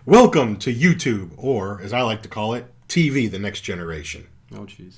Welcome to YouTube, or as I like to call it, TV, the next generation. Oh, jeez.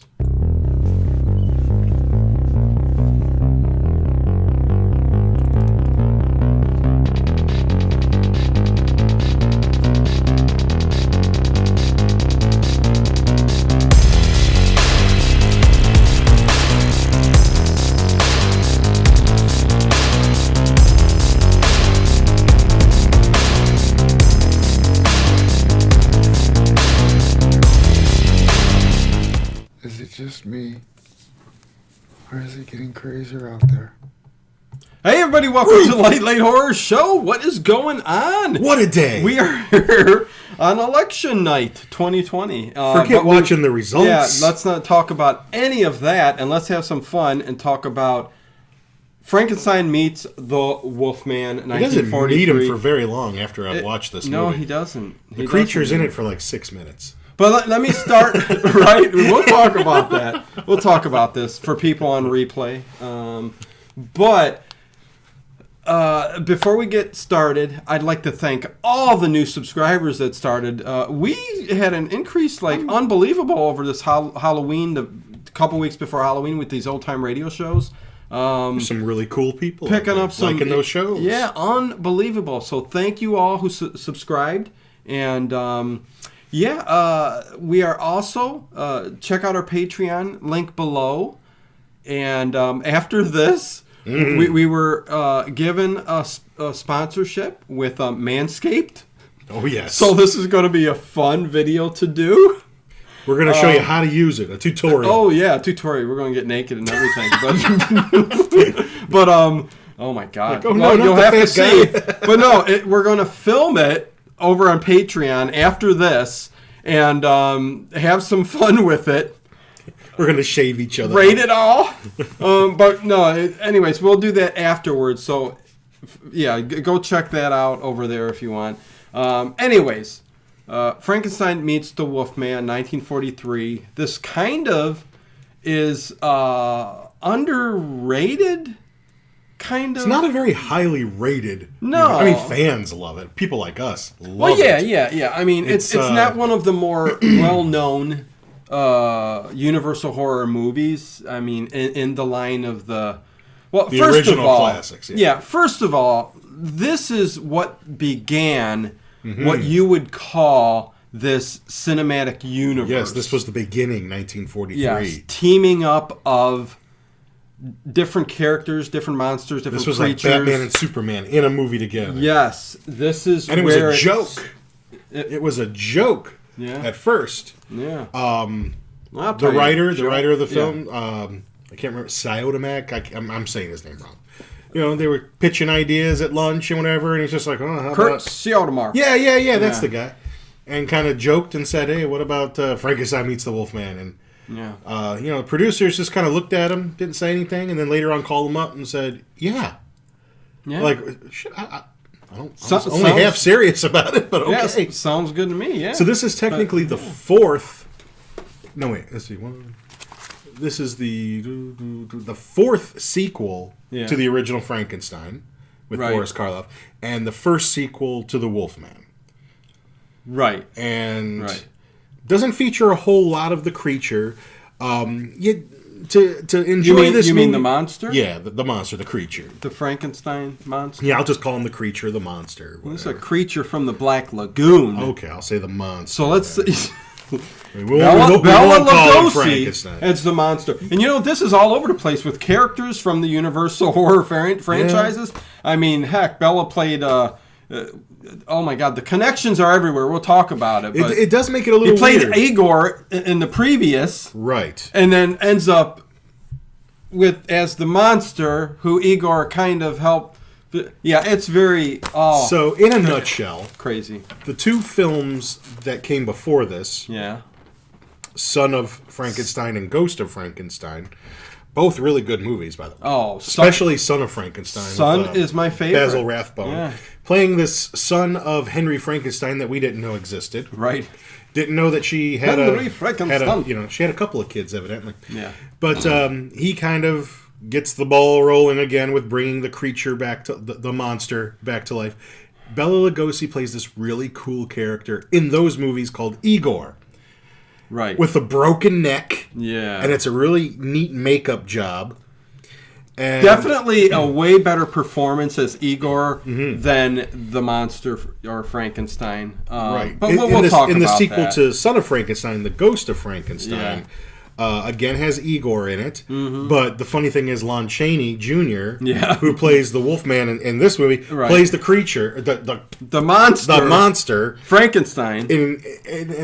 Is it just me? Or is it getting crazier out there? Hey, everybody, welcome to the Late Horror Show. What is going on? What a day! We are here on election night 2020. Forget watching the results. Yeah, let's not talk about any of that, and let's have some fun and talk about Frankenstein meets the Wolfman, 1943. He doesn't need him for very long after I've watched this movie. No, he doesn't. The creature's in it for like 6 minutes. But let me start, right? We'll talk about that. We'll talk about this for people on replay. But before we get started, I'd like to thank all the new subscribers that started. We had an increase like unbelievable over this Halloween, the couple weeks before Halloween with these old-time radio shows. There's some really cool people picking up some liking those shows. Yeah, unbelievable. So thank you all who subscribed. And we are also, check out our Patreon, link below. And after this, we were given a sponsorship with Manscaped. Oh, yes. So this is going to be a fun video to do. We're going to show you how to use it, a tutorial. Oh, yeah, a tutorial. We're going to get naked and everything. But oh, my God. Like, no, you'll have to see. But no, we're going to film it over on Patreon after this and have some fun with it. We're going to shave each other. Rate it all. But no, anyways, we'll do that afterwards. So, yeah, go check that out over there if you want. Anyways, Frankenstein meets the Wolfman, 1943. This kind of is underrated. It's not a very highly rated. No, I mean fans love it. People like us love well, it. Yeah. I mean, it's not one of the more well-known Universal horror movies. I mean, in the line of the first original of all, classics. Yeah, first of all, this is what began what you would call this cinematic universe. Yes, this was the beginning, 1943. Yes, teaming up of different characters, different monsters, different creatures. This was like Batman and Superman in a movie together. Yes, this is and it where was a joke. It was a joke at first. Yeah. The writer of the film, I can't remember, Siodamak. I'm saying his name wrong. You know, they were pitching ideas at lunch and whatever, and he's just like, "Oh, how Kurt about Siodamak?" Yeah, that's the guy. And kind of joked and said, "Hey, what about Frankenstein meets the Wolfman?" And the producers just kind of looked at him, didn't say anything, and then later on called him up and said, "Yeah." Like, I don't only half serious about it, but okay. Yeah, sounds good to me. Yeah. So this is technically the fourth. No, wait. Let's see. This is the fourth sequel to the original Frankenstein with Boris Karloff, and the first sequel to the Wolfman. Right. And doesn't feature a whole lot of the creature. To enjoy this movie, you mean the monster? Yeah, the monster, the creature. The Frankenstein monster? Yeah, I'll just call him the creature, the monster. It's a creature from the Black Lagoon. Okay, I'll say the monster. So let's... Bela Lugosi, it's the monster. And you know, this is all over the place with characters from the Universal horror franchises. Yeah. I mean, heck, Bela played... oh my God, the connections are everywhere. We'll talk about it. But it does make it a little weird. He played Igor in the previous. Right. And then ends up as the monster who Igor kind of helped. Yeah, it's very... So, in a nutshell... Crazy. The two films that came before this... Yeah. Son of Frankenstein and Ghost of Frankenstein... Both really good movies, by the way. Oh, especially Son of Frankenstein. Son is my favorite. Basil Rathbone, playing this son of Henry Frankenstein that we didn't know existed. Right. Didn't know that she had she had a couple of kids evidently. Yeah. But he kind of gets the ball rolling again with bringing the creature back to the monster back to life. Bela Lugosi plays this really cool character in those movies called Igor. Right. With a broken neck. Yeah. And it's a really neat makeup job. And definitely a way better performance as Igor than the monster or Frankenstein. Right. But we'll talk about in the sequel that. to Son of Frankenstein, The Ghost of Frankenstein, again has Igor in it. But the funny thing is Lon Chaney Jr., who plays the Wolfman in this movie, plays the creature, the monster, Frankenstein, and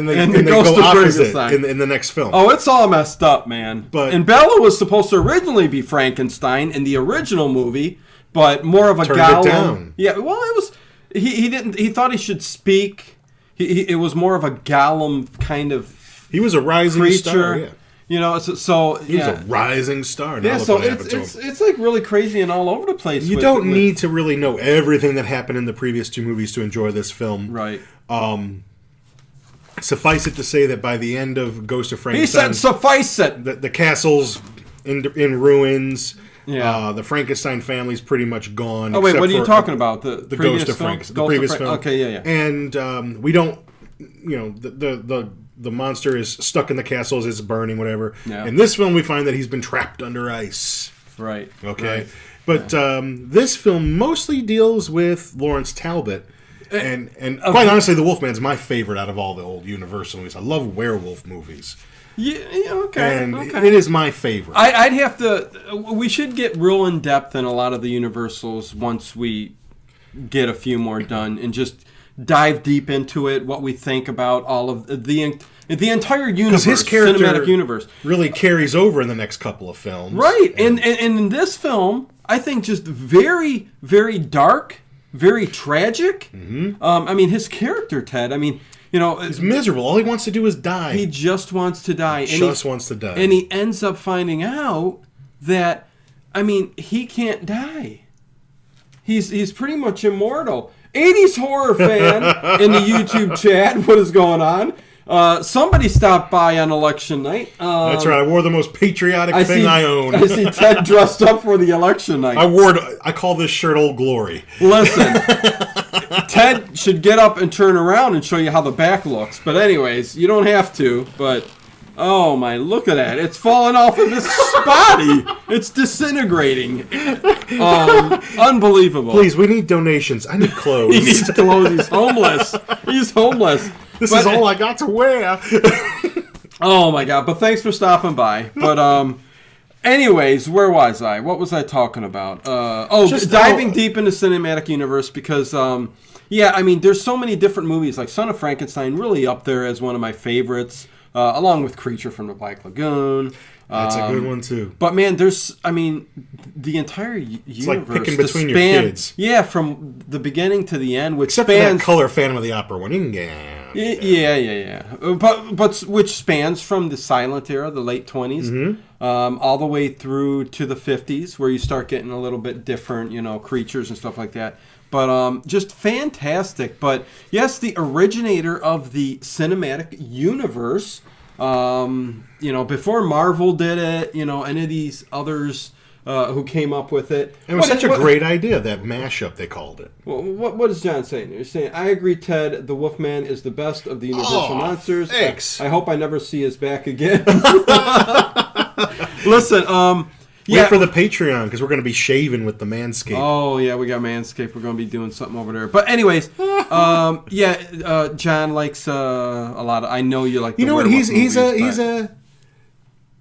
they go opposite in the next film. Oh, it's all messed up, man. And Bela was supposed to originally be Frankenstein in the original movie, but more of a golem. It down. Yeah, well, it was he didn't. He thought he should speak. It was more of a golem kind of. He was a rising creature. Star. Yeah. You know, so he's a rising star. Now so it's like really crazy and all over the place. You don't need to really know everything that happened in the previous two movies to enjoy this film, right? Suffice it to say that by the end of Ghost of Frankenstein, he said, "Suffice it." The castle's in ruins. Yeah. The Frankenstein family's pretty much gone. Oh wait, what are you talking about? The Ghost of Frankenstein, the previous film. Okay, yeah. And we don't, the monster is stuck in the castles, it's burning, whatever. Yeah. In this film, we find that he's been trapped under ice. Right. Okay. Right. But this film mostly deals with Lawrence Talbot. And quite honestly, The Wolfman's my favorite out of all the old Universal movies. I love werewolf movies. Yeah, okay. And it is my favorite. I'd have to... We should get real in-depth in a lot of the Universals once we get a few more done and just dive deep into it, what we think about all of the entire universe, his character cinematic universe. Really carries over in the next couple of films. Right. And in this film, I think just very, very dark, very tragic. Mm-hmm. I mean, his character, Ted, he's miserable. All he wants to do is die. He just wants to die. Wants to die. And he ends up finding out that, he can't die. He's pretty much immortal. 80s horror fan in the YouTube chat. What is going on? Somebody stopped by on election night. That's right. I wore the most patriotic thing I own. I see Ted dressed up for the election night. I call this shirt Old Glory. Listen, Ted should get up and turn around and show you how the back looks. But anyways, you don't have to. But oh my, look at that! It's falling off of his body. It's disintegrating. Unbelievable. Please, we need donations. I need clothes. He needs clothes. He's homeless. He's homeless. This is all I got to wear. Oh my god! But thanks for stopping by. But anyways, where was I? What was I talking about? Diving deep into cinematic universe because there's so many different movies. Like Son of Frankenstein, really up there as one of my favorites, along with Creature from the Black Lagoon. That's a good one too. But man, the entire universe. It's like picking between your kids. Yeah, from the beginning to the end, which except spans for that color Phantom of the Opera one. Yeah. But which spans from the silent era, the late 20s, all the way through to the 50s, where you start getting a little bit different, creatures and stuff like that. But just fantastic. But yes, the originator of the cinematic universe. Before Marvel did it, any of these others who came up with it. It was such a great idea, that mashup, they called it. Well, what is John saying? You're saying, I agree, Ted, the Wolfman is the best of the Universal monsters. Thanks. I hope I never see his back again. Listen, Wait for the Patreon, because we're going to be shaving with the Manscaped. Oh, yeah, we got Manscaped. We're going to be doing something over there. But anyways, John likes a lot of... I know you like the werewolf movies,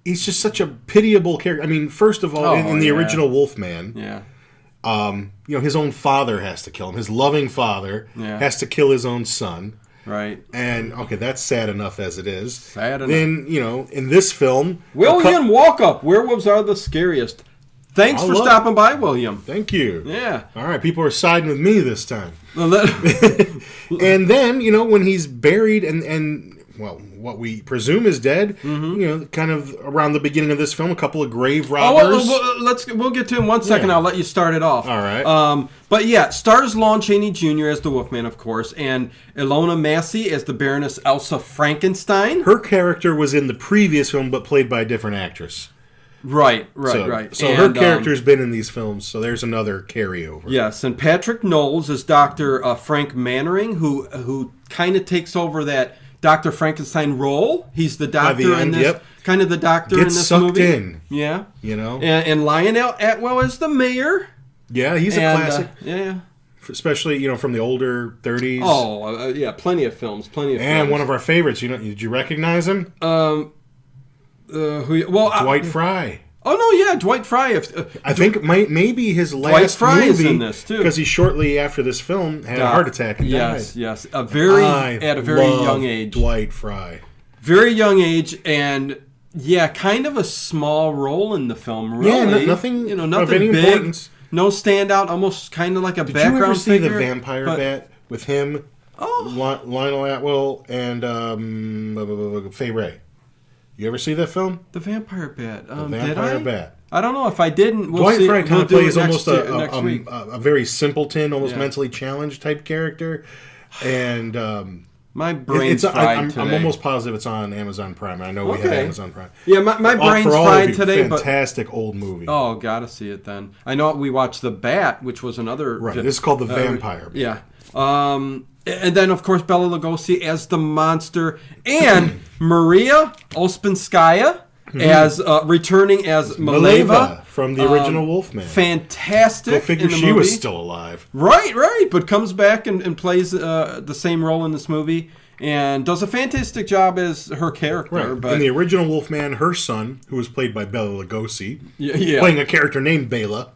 he's just such a pitiable character. I mean, first of all, in the original Wolfman, his own father has to kill him. His loving father has to kill his own son. Right. And, okay, that's sad enough as it is. Sad enough. Then, in this film... William Walkup, werewolves are the scariest. Thanks for stopping by, William. Thank you. Yeah. All right, people are siding with me this time. And then, when he's buried and what we presume is dead, kind of around the beginning of this film, a couple of grave robbers. We'll get to it in 1 second. I'll let you start it off. All right. But yeah, stars Lon Chaney Jr. as the Wolfman, of course, and Ilona Massey as the Baroness Elsa Frankenstein. Her character was in the previous film, but played by a different actress. Right. So her character's been in these films, so there's another carryover. Yes, and Patrick Knowles is Dr. Frank Mannering, who kind of takes over that Dr. Frankenstein role. He's the doctor in this, kind of the doctor in this movie. Gets sucked in. Yeah. You know? And Lionel Atwell is the mayor. Yeah, he's a classic. Yeah. Especially, from the older 30s. Oh, yeah, plenty of films. And one of our favorites, did you recognize him? Dwight Fry. Oh, no, yeah, Dwight Fry. I think maybe his last Dwight Fry movie, is in this, too. because he shortly after this film had a heart attack and died. Yes, at a very young age. Dwight Fry. Very young age, and kind of a small role in the film, really. Yeah, nothing nothing of any big. Importance. No standout, almost kind of like a background figure. Did you ever see The Vampire Bat with him, Lionel Atwell, and Fay Wray? You ever see that film? The Vampire Bat. The Vampire Bat. I don't know if I didn't. Dwight Fry kind of plays almost next week. a very simpleton, almost mentally challenged type character, and my brain's fried today. I'm almost positive it's on Amazon Prime. I know we have Amazon Prime. Yeah, my brain's fried today. Fantastic old movie. Oh, gotta see it then. I know we watched The Bat, which was another. Right. This is called The Vampire Bat. Yeah. And then, of course, Bela Lugosi as the monster, and Maria Ospinskaya as returning as Mileva from the original Wolfman. Fantastic. Go figure she was still alive. Right. But comes back and plays the same role in this movie and does a fantastic job as her character. Right. But in the original Wolfman, her son, who was played by Bela Lugosi, playing a character named Bela,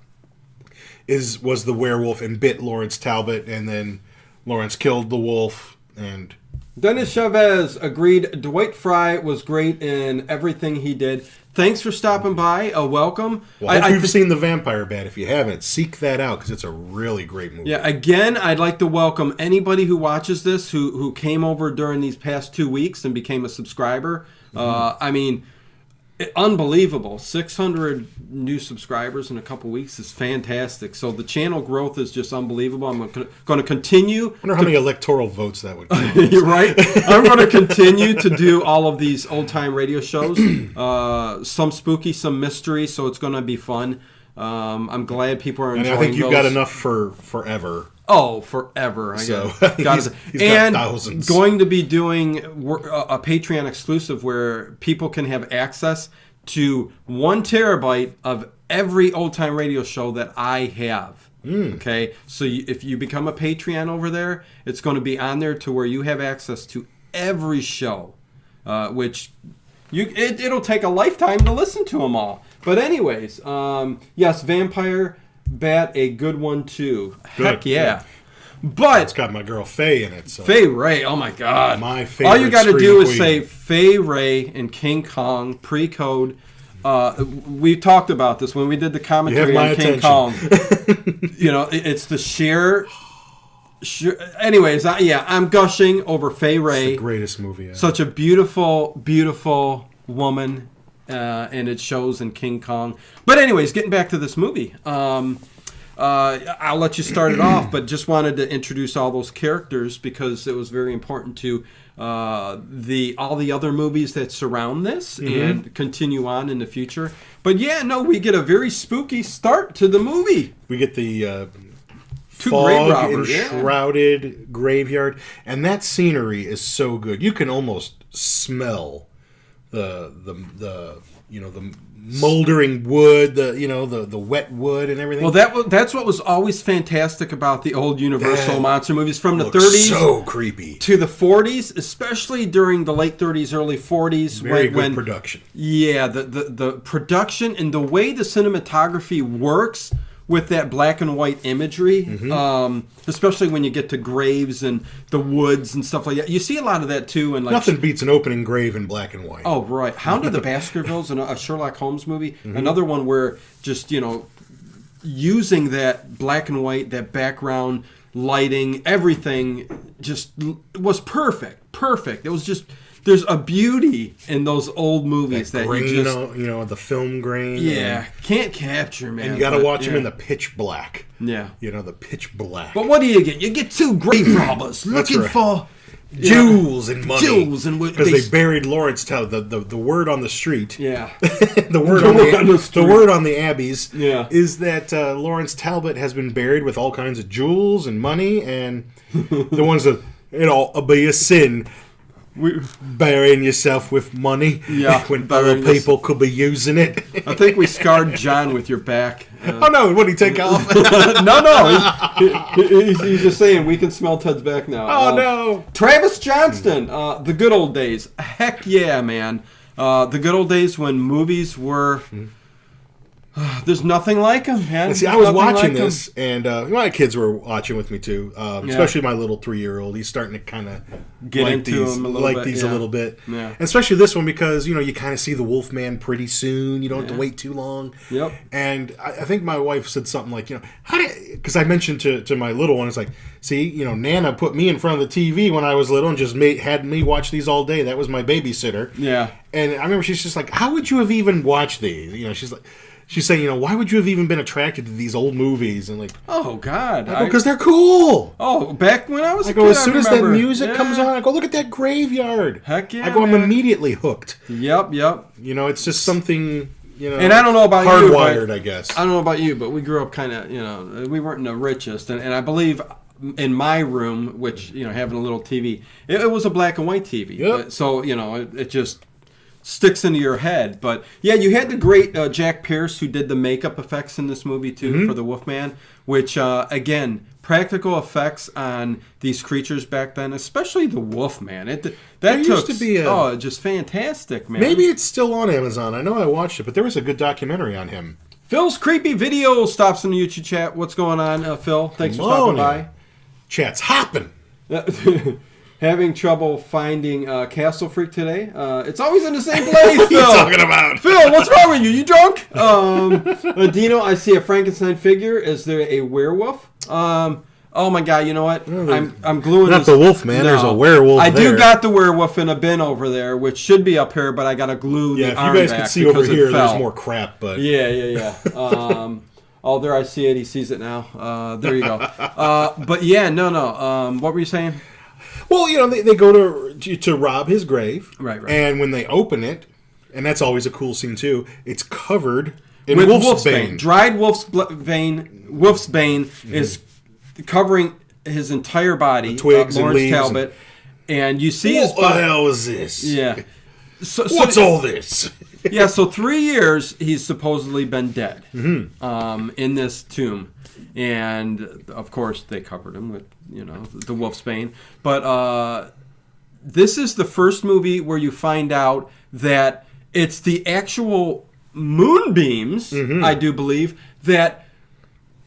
was the werewolf and bit Lawrence Talbot, and then Lawrence killed the wolf. And Dennis Chavez agreed Dwight Fry was great in everything he did. Thanks for stopping by. Welcome. Well, I hope you've seen The Vampire Bat. If you haven't, seek that out because it's a really great movie. Yeah, again, I'd like to welcome anybody who watches this who came over during these past 2 weeks and became a subscriber. Unbelievable. 600 new subscribers in a couple weeks is fantastic. So the channel growth is just unbelievable. I'm going to continue. I wonder how many electoral votes that would give. You're right. I'm going to continue to do all of these old-time radio shows. Some spooky, some mystery, so it's going to be fun. I'm glad people are enjoying those. I think you've got enough for forever. Oh, forever. He's got thousands. Going to be doing a Patreon exclusive where people can have access to 1 terabyte of every old-time radio show that I have. Okay? So if you become a Patreon over there, it's going to be on there to where you have access to every show, which it'll take a lifetime to listen to them all. But anyways, yes, Vampire Bat, a good one too. Heck yeah. But it's got my girl Faye in it. So. Fay Wray, oh my God. My favorite. All you got to do is say Fay Wray in King Kong pre-code. We talked about this when we did the commentary on King Kong. It's the sheer. Anyways, I'm gushing over Fay Wray. It's the greatest movie ever. Such a beautiful, beautiful woman. And it shows in King Kong. But anyways, getting back to this movie. I'll let you start it off, but just wanted to introduce all those characters because it was very important to all the other movies that surround this and continue on in the future. But we get a very spooky start to the movie. We get the fog enshrouded graveyard, and that scenery is so good. You can almost smell the moldering wood, the wet wood and everything. Well, that's what was always fantastic about the old Universal monster movies from the 30s. So creepy. To the 40s, especially during the late 30s, early 40s. Very good production. Yeah, the production and the way the cinematography works with that black and white imagery, especially when you get to graves and the woods and stuff like that. You see a lot of that too. And nothing beats an opening grave in black and white. Oh, right. Hound of the Baskervilles, a Sherlock Holmes movie. Another one where just, using that black and white, that background lighting, everything just was perfect. Perfect. It was just... There's a beauty in those old movies that grain, you just... the film grain. Yeah, can't capture, man. And you got to watch them in the pitch black. Yeah. The pitch black. But what do you get? You get 2 grave robbers looking for jewels and money. Jewels and because they buried Lawrence Talbot. The word on the street. Yeah. the word on the Abbeys. Yeah. Is that Lawrence Talbot has been buried with all kinds of jewels and money, and the ones that it'll be a sin. Burying yourself with money when other people could be using it. I think we scarred John with your back. Oh no, what did he take off? no. He's just saying we can smell Ted's back now. Oh no. Travis Johnston, the good old days. Heck yeah, man. The good old days when movies were... there's nothing like them, man. See, I was watching this, and my kids were watching with me too. Especially my little 3-year-old. He's starting to kind of get into them a little bit. Yeah. And especially this one because you kind of see the Wolfman pretty soon. You don't have to wait too long. Yep. And I think my wife said something like, because I mentioned to my little one, it's like, see, Nana put me in front of the TV when I was little and just had me watch these all day. That was my babysitter. Yeah. And I remember she's just like, how would you have even watched these? She's like. She's saying, why would you have even been attracted to these old movies? And like, oh God, because they're cool. Oh, back when I was, as soon as that music comes on, I go, look at that graveyard. Heck yeah, I'm immediately hooked. Yep. It's just something. And I don't know about hardwired, I guess. I don't know about you, but we grew up kind of, we weren't the richest, and I believe in my room, which having a little TV, it was a black and white TV. Yep. So it just sticks into your head. But yeah, you had the great Jack Pierce who did the makeup effects in this movie too for the Wolfman, which again, practical effects on these creatures back then, especially the Wolfman. That used to be just fantastic, man. Maybe it's still on Amazon. I know I watched it, but there was a good documentary on him. Phil's Creepy Video stops in the YouTube chat. What's going on, Phil? Thanks for stopping by. Chat's hopping. Having trouble finding Castle Freak today. It's always in the same place, Phil. What are you talking about? Phil, what's wrong with you? You drunk? Dino, I see a Frankenstein figure. Is there a werewolf? Oh my God! You know what? I'm gluing. Not the wolf, man. No. There's a werewolf. I do got the werewolf in a bin over there, which should be up here, but I got to glue the arm back. Yeah, if you guys can see over here, there's more crap. But yeah. Oh, there I see it. He sees it now. There you go. But yeah, no. What were you saying? Well, they go to rob his grave. Right. And when they open it, and that's always a cool scene too, it's covered in with wolf's bane. Dried wolf's bane is covering his entire body. Twigs Lawrence and leaves. Talbot. And you see his body. What the hell is this? Yeah. What's all this? Yeah, so 3 years he's supposedly been dead in this tomb. And, of course, they covered him with, the wolf's bane. But this is the first movie where you find out that it's the actual moonbeams, I do believe, that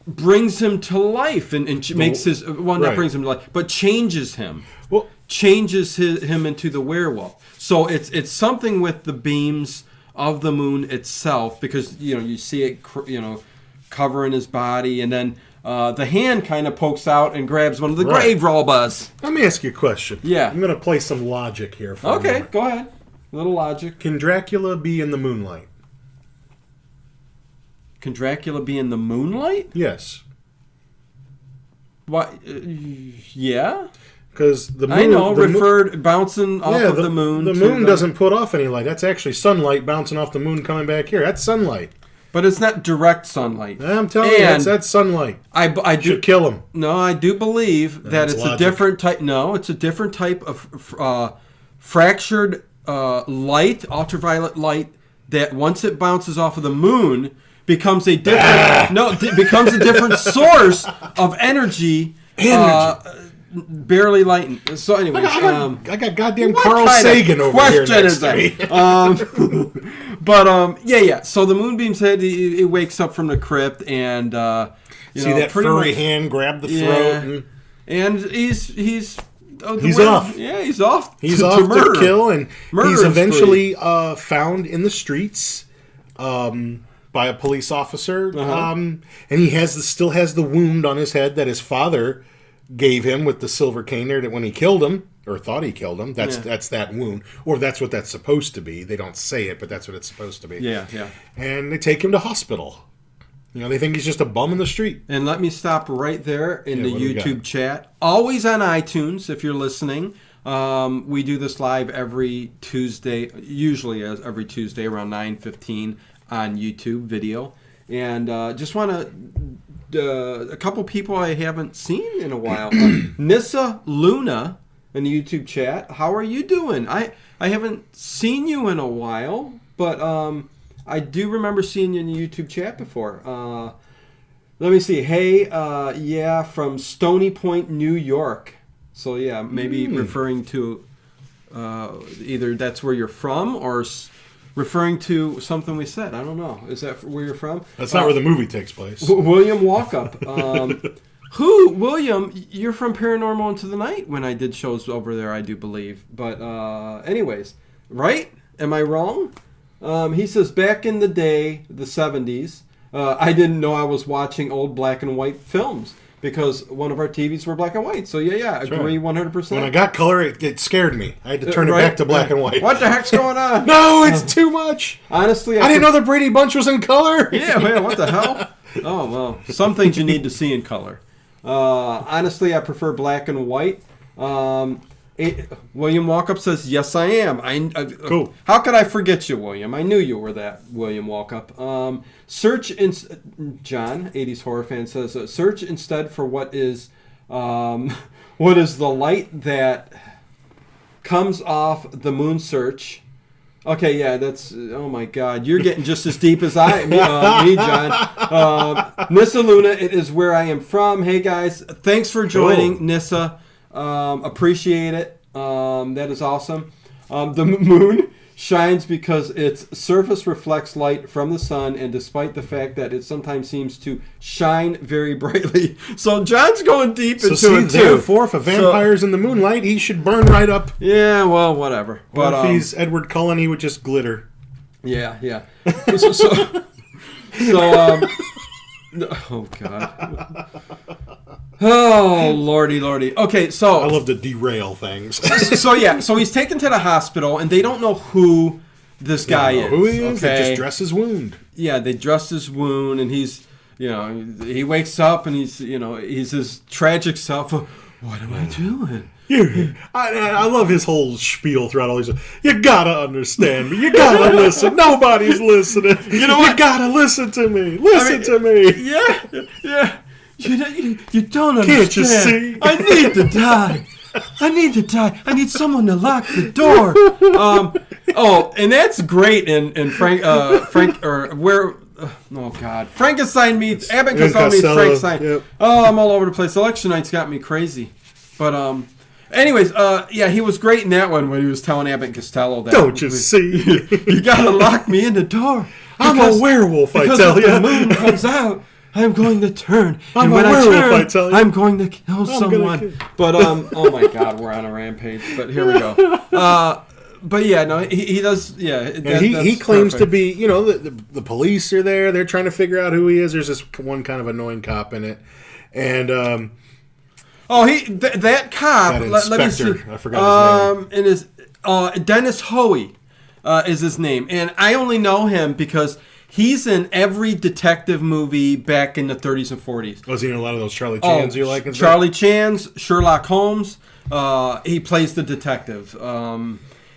brings him to life and makes his... Well, not brings him to life, but changes him. Well, changes him into the werewolf. So it's something with the beams of the moon itself, because you see it covering his body, and then the hand kind of pokes out and grabs one of the grave robbers. Let me ask you a question. Yeah, I'm going to play some logic here. For okay, go ahead. A little logic. Can Dracula be in the moonlight? Can Dracula be in the moonlight? Yes. What? Yeah. Because the moon, I know, bouncing off of the moon. The moon doesn't put off any light. That's actually sunlight bouncing off the moon coming back here. That's sunlight. But it's not direct sunlight. I'm telling you, that's sunlight. I do should kill him. No, I do believe that it's logic. A different type. No, it's a different type of fractured light, ultraviolet light, that once it bounces off of the moon becomes a different becomes a different source of energy. Barely lightened. So anyway, I got goddamn Carl Sagan over here next to me. But yeah. So the moonbeams head, he wakes up from the crypt, and see that furry hand grab the throat, and he's off. Yeah, he's off. He's off to kill, and he's eventually found in the streets by a police officer, and he still has the wound on his head that his father gave him with the silver cane there, that when he killed him, or thought he killed him, that's that wound, or that's what that's supposed to be. They don't say it, but that's what it's supposed to be. Yeah. And they take him to hospital. They think he's just a bum in the street. And let me stop right there in the YouTube chat. Always on iTunes, if you're listening. We do this live every Tuesday, usually every Tuesday around 9:15 on YouTube video. And just want to, a couple people I haven't seen in a while. Nissa Luna in the YouTube chat. How are you doing? I haven't seen you in a while, but I do remember seeing you in the YouTube chat before. Let me see. Hey, yeah, from Stony Point, New York. So, yeah, maybe referring to either that's where you're from or referring to something we said. I don't know. Is that where you're from? That's not where the movie takes place. William Walkup. William, you're from Paranormal Into the Night when I did shows over there, I do believe. But anyways, right? Am I wrong? He says, back in the day, the 70s, I didn't know I was watching old black and white films because one of our TVs were black and white. So, yeah, agree 100%. When I got color, it scared me. I had to turn it back to black and white. What the heck's going on? No, it's too much. Honestly, I didn't know the Brady Bunch was in color. Yeah, man, what the hell? Oh, well, some things you need to see in color. Honestly, I prefer black and white. William Walkup says, yes, I am. Cool. How could I forget you, William? I knew you were that, William Walkup. John, 80s horror fan, says, search instead for what is the light that comes off the moon search. Okay, yeah, that's, oh my God, you're getting just as deep as me, John. Nissa Luna, it is where I am from. Hey, guys, thanks for joining, Nissa. Appreciate it. That is awesome. The moon shines because its surface reflects light from the sun, and despite the fact that it sometimes seems to shine very brightly. So John's going deep into it too. Therefore, if a vampire's in the moonlight, he should burn right up. Yeah, well, whatever. But if he's Edward Cullen, he would just glitter. Yeah. Oh God. Oh lordy. Okay, so I love to derail things. So he's taken to the hospital, and they don't know who this guy is. Who he is? Okay? They just dress his wound. Yeah, they dress his wound, and he's, he wakes up, and he's his tragic self. What am I doing? I love his whole spiel throughout all these. You gotta understand me. You gotta listen. Nobody's listening. You know what? You gotta listen to me. Listen to me. Yeah. You don't understand. Can't you see? I need to die. I need someone to lock the door. And that's great in Frank or where. Oh God, Frankenstein meets Abbott and Costello meets Frankenstein. Yep. Oh, I'm all over the place. Election night's got me crazy. But anyways, he was great in that one when he was telling Abbott and Costello that. Don't you see? You gotta lock me in the door. I'm a werewolf, I tell you. Because if the moon comes out, I'm going to turn. I'm a werewolf, I tell you. I'm going to kill someone. But oh my God, we're on a rampage. But here we go. But yeah, no, he does. Yeah, he claims to be. The police are there. They're trying to figure out who he is. There's this one kind of annoying cop in it, and that cop. That inspector, let me see. I forgot his name. And his Dennis Hoey is his name, and I only know him because he's in every detective movie back in the 30s and 40s. Was he in a lot of those Charlie Chans you like? Charlie Chan's, Sherlock Holmes. He plays the detective.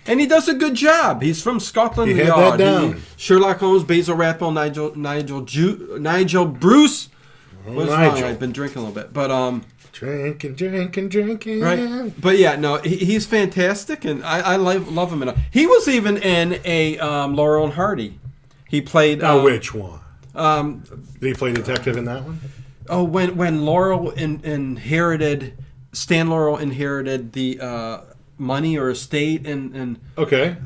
And he does a good job. He's from Scotland Yard. Sherlock Holmes, Basil Rathbone, Nigel Bruce. What's wrong? I've been drinking a little bit, but drinking. Right, but yeah, no, he's fantastic, and I love him. He was even in a Laurel and Hardy. He played. Which one? Did he play detective in that one? Oh, when Laurel inherited, Stan Laurel inherited the money or estate and okay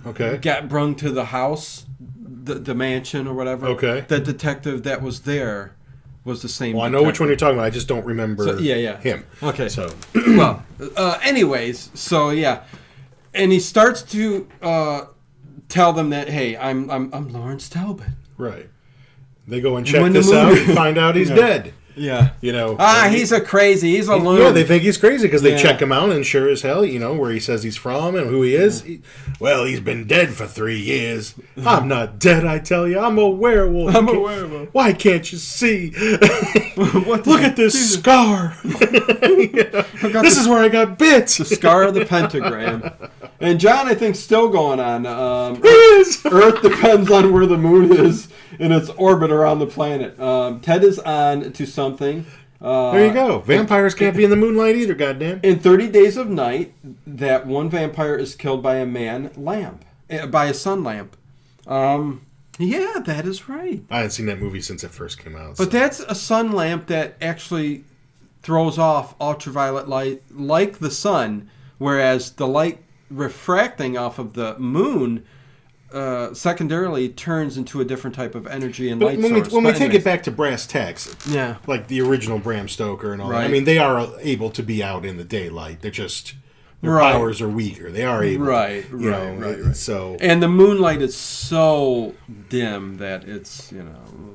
got brung to the house, the mansion or whatever. Okay, the detective that was there was the same. Well, I know which one you're talking about. I just don't remember. Him. Okay. So well, anyways, so yeah, and he starts to tell them that, hey, I'm Lawrence Talbot. Right. They go and check this out and find out he's dead. Yeah. You know. He's a crazy. He's a loon. Yeah, they think he's crazy because they check him out, and sure as hell, where he says he's from and who he is. Well, he's been dead for 3 years. I'm not dead, I tell you. I'm a werewolf. I'm a werewolf. Why can't you see? Look at this scar. This is where I got bit. The scar of the pentagram. And John, I think, still going on. Earth depends on where the moon is in its orbit around the planet. Ted is on to something. There you go. Vampires can't be in the moonlight either, goddamn. In 30 Days of Night, that one vampire is killed by a by a sun lamp. Yeah, that is right. I hadn't seen that movie since it first came out. But that's a sun lamp that actually throws off ultraviolet light like the sun, whereas the light refracting off of the moon secondarily turns into a different type of energy and light source. When we take it back to brass tacks, yeah, like the original Bram Stoker and all that, I Right. mean, they are able to be out in the daylight. They're just... Their Right. powers are weaker. They are able Right. So... And the moonlight is so dim that it's,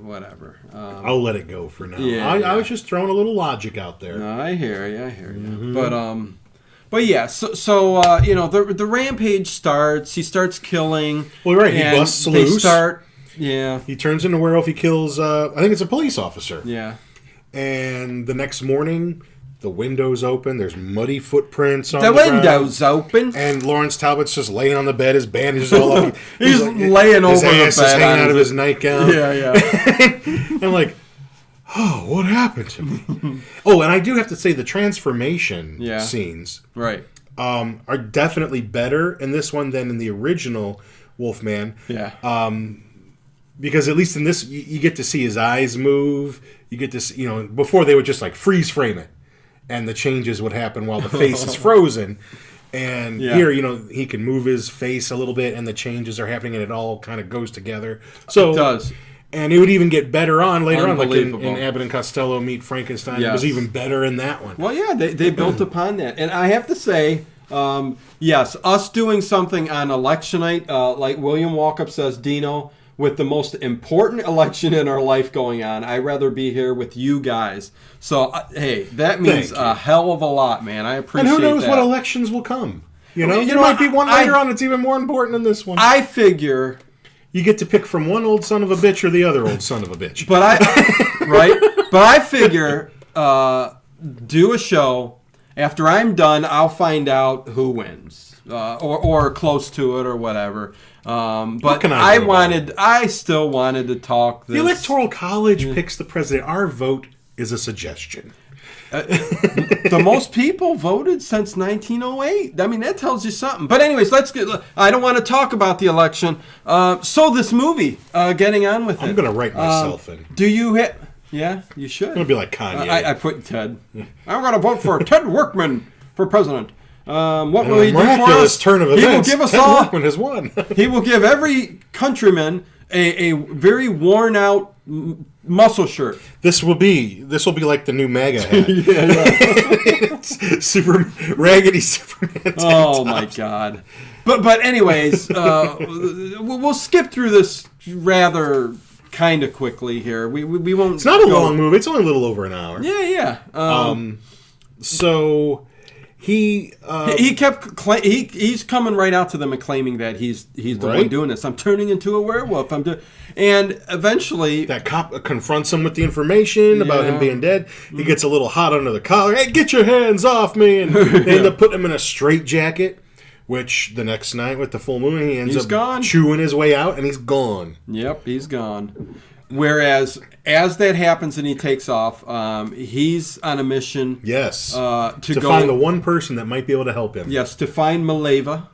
whatever. I'll let it go for now. Yeah, I was just throwing a little logic out there. No, I hear you. Mm-hmm. But yeah, so the rampage starts. He starts killing. Well, right, he and busts they loose. Yeah. He turns into a werewolf. He kills, I think it's a police officer. Yeah. And the next morning, the window's open. There's muddy footprints on The the ground. window's open. And Lawrence Talbot's just laying on the bed. His bandages all up. He's laying over the bed. His ass is hanging out of his nightgown. Yeah. I'm like, oh, what happened to me? Oh, and I do have to say the transformation scenes Right. are definitely better in this one than in the original Wolfman. Yeah. Because at least in this, you get to see his eyes move. You get to see, before they would just like freeze frame it. And the changes would happen while the face is frozen. And here, he can move his face a little bit and the changes are happening and it all kind of goes together. So It does. And it would even get better on later on, like in Unbelievable. Abbott and Costello Meet Frankenstein. Yes. It was even better in that one. Well, yeah, they built upon that. And I have to say, yes, us doing something on election night, like William Walkup says, Dino, with the most important election in our life going on, I'd rather be here with you guys. So, hey, that means a hell of a lot, man. I appreciate that. And who knows what elections will come? There might be one later on that's even more important than this one. I figure... You get to pick from one old son of a bitch or the other old son of a bitch. But I figure do a show. After I'm done, I'll find out who wins, or close to it, or whatever. But I still wanted to talk. The Electoral College picks the president. Our vote is a suggestion. The most people voted since 1908. I mean, that tells you something. But anyways, I don't want to talk about the election. So this movie, getting on with it. I'm going to write myself in. Do you hit? Yeah, you should. I'm going to be like Kanye. I put Ted. I'm going to vote for Ted Workman for president. What will he do for miraculous us? turn of events. He will give us Ted all. Workman has won. He will give every countryman a very worn out muscle shirt. This will be like the new MAGA hat. Yeah. Super raggedy Superman. Oh my God! But anyways, we'll skip through this rather kind of quickly here. We won't. It's not a long movie. It's only a little over an hour. Yeah. So he kept he's coming right out to them and claiming that he's the one doing this. I'm turning into a werewolf. And eventually that cop confronts him with the information about him being dead. He gets a little hot under the collar. Hey, get your hands off me! And they end up putting him in a straitjacket. Which the next night with the full moon, he ends up chewing his way out, and he's gone. Yep, he's gone. Whereas, as that happens and he takes off, he's on a mission. Yes. To find the one person that might be able to help him. Yes, to find Maleva,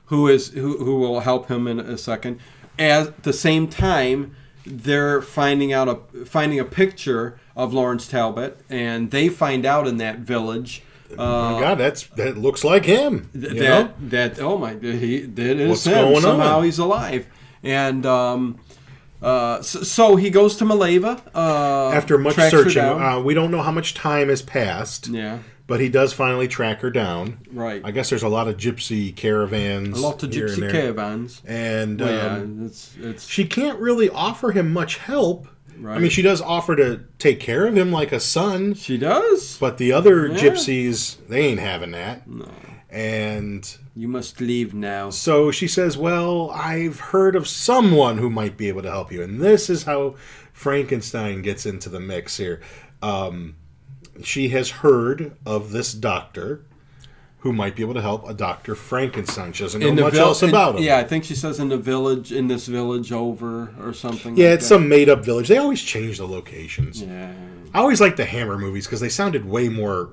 who will help him in a second. At the same time, they're finding a picture of Lawrence Talbot, and they find out in that village. Oh my God, that looks like him. Oh my, that is What's him. going Somehow on? He's alive, and so he goes to Maleva. After much searching, we don't know how much time has passed. Yeah. But he does finally track her down. Right. I guess there's a lot of gypsy caravans. A lot of gypsy caravans. And it's she can't really offer him much help Right. I mean, she does offer to take care of him like a son. She does. But the other gypsies, they ain't having that. No. And you must leave now. So she says, well, I've heard of someone who might be able to help you. And this is how Frankenstein gets into the mix here. She has heard of this doctor who might be able to help, a Dr. Frankenstein. She doesn't know much else about him. Yeah, I think she says in this village over or something. Yeah, like it's that. some made-up village. They always change the locations. Yeah. I always like the Hammer movies because they sounded way more,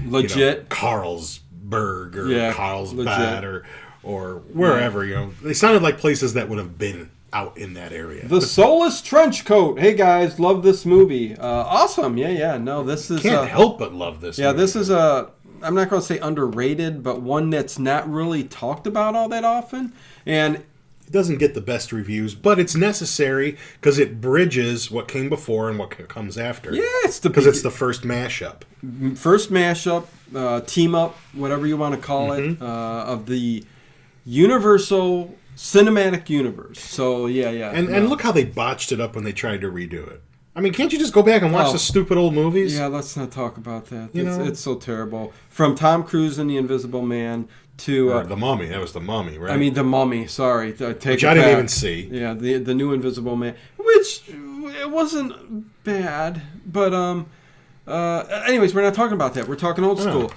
legit. Carlsberg or Yeah, Carlsbad or wherever, They sounded like places that would have been out in that area. The Soulless Trench Coat. Hey guys, love this movie. Awesome. Yeah. No, this is can't help but love this. Yeah, movie. this is I'm not going to say underrated, but one that's not really talked about all that often. And it doesn't get the best reviews, but it's necessary because it bridges what came before and what comes after. Yeah, it's the first mashup. First mashup, team up, whatever you want to call it, of the Universal Cinematic Universe. So yeah. And look how they botched it up when they tried to redo it. I mean, can't you just go back and watch the stupid old movies? Yeah, let's not talk about that. It's so terrible. From Tom Cruise and The Invisible Man to The Mummy. That was The Mummy, right? I mean, The Mummy. Sorry, which I didn't even see. Yeah, the new Invisible Man, which it wasn't bad, but anyways, we're not talking about that. We're talking old school.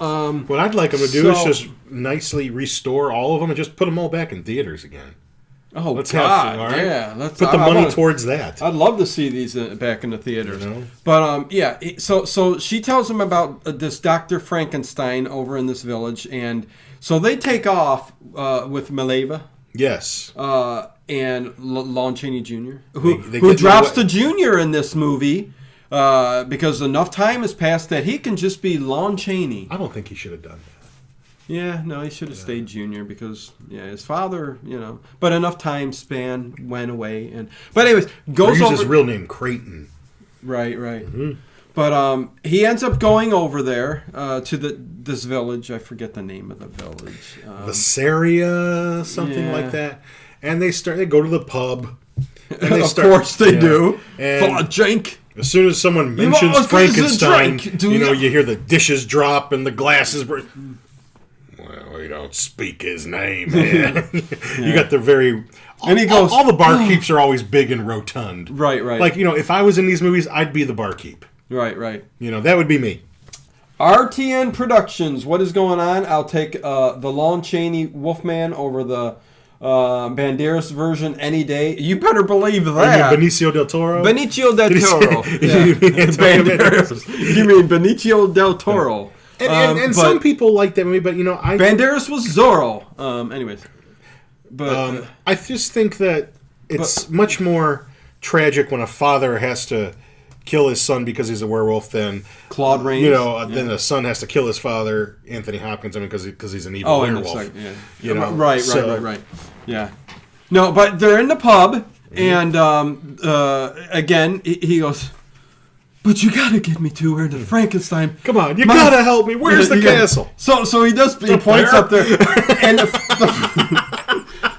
What I'd like them to do is just nicely restore all of them and just put them all back in theaters again. Oh, let's God, have fun, yeah. Let's put the money towards that. I'd love to see these back in the theaters. But, yeah, so she tells him about this Dr. Frankenstein over in this village. And so they take off with Mileva. Yes. And Lon Chaney Jr., who drops to Junior in this movie because enough time has passed that he can just be Lon Chaney. I don't think he should have done that. Yeah, no, he should have stayed Junior because his father, but enough time span went away, but anyways, goes over his real name Creighton. Right. Mm-hmm. But he ends up going over there to this village. I forget the name of the village. Visaria, something like that. And they go to the pub. And of course they do. And for a drink. As soon as someone mentions Frankenstein, you hear the dishes drop and the glasses. Well, we don't speak his name, man. You got the very... And he goes... All the barkeeps are always big and rotund. Right. Like, if I was in these movies, I'd be the barkeep. Right. That would be me. RTN Productions. What is going on? I'll take the Lon Chaney Wolfman over the Banderas version any day. You better believe that. Benicio del Toro? Benicio del Toro. You mean Benicio del Toro. And some people like that movie, but Banderas was Zorro. Anyways, but I just think that it's much more tragic when a father has to kill his son because he's a werewolf than Claude Rains. Then a son has to kill his father, Anthony Hopkins, because he's an evil werewolf. Right. Yeah. No, but they're in the pub, and again he goes. But you gotta get me to where the Frankenstein. Come on, you gotta help me. Where's the castle? So he does. He points up there, and